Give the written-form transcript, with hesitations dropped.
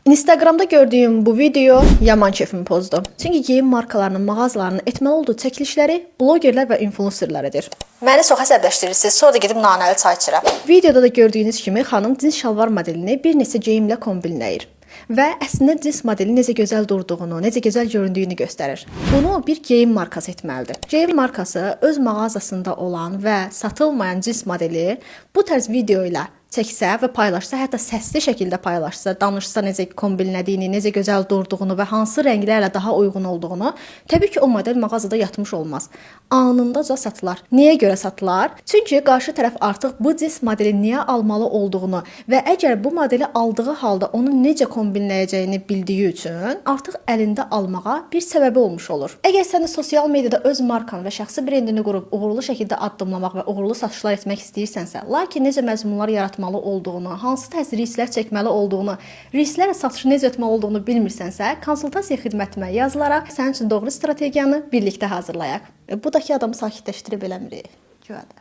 Instagramda gördüyüm bu video yaman keyfimi pozdu. Çünki geyim markalarının mağazalarının etməli olduğu çəkilişləri blogerlər və influencerlar edir. Məni çox əsəbləşdirirsiniz, sonra da gedib nanəli çay içirəm. Videoda da gördüyünüz kimi xanım cins şalvar modelini bir neçə geyimlə kombinləyir. Və əslində cins modeli necə gözəl durduğunu, necə gözəl göründüyünü göstərir. Bunu bir geyim markası etməlidir. Geyim markası öz mağazasında olan və satılmayan cins modeli bu tərz video ilə çəksə və paylaşsa, hətta səsli şəkildə paylaşsa, danışsa necə kombinlədiyini, necə gözəl durduğunu və hansı rənglərlə daha uyğun olduğunu, təbii ki, o model mağazada yatmış olmaz. Anındaca satılar. Niyə görə satılar? Çünki qarşı tərəf artıq bu cins modeli niyə almalı olduğunu və əgər bu modeli aldığı halda onu necə kombinləyəcəyini bildiyi üçün artıq əlində almağa bir səbəbi olmuş olur. Əgər sən də sosial mediada öz markanı və şəxsi brendini qurub uğurlu şəkildə addımlamaq və uğurlu satışlar etmək istəyirsənsə, lakin necə məzmunlar yaratmalı olduğunu, hansı təzə risklər çəkməli olduğunu, risklərlə satışı necə etməli olduğunu bilmirsənsə, konsultasiya xidmətimə yazılaraq sənin üçün doğru strategiyanı birlikdə hazırlayaq. Bu da ki, adamı sakitləşdirib eləmirik. Güvədə.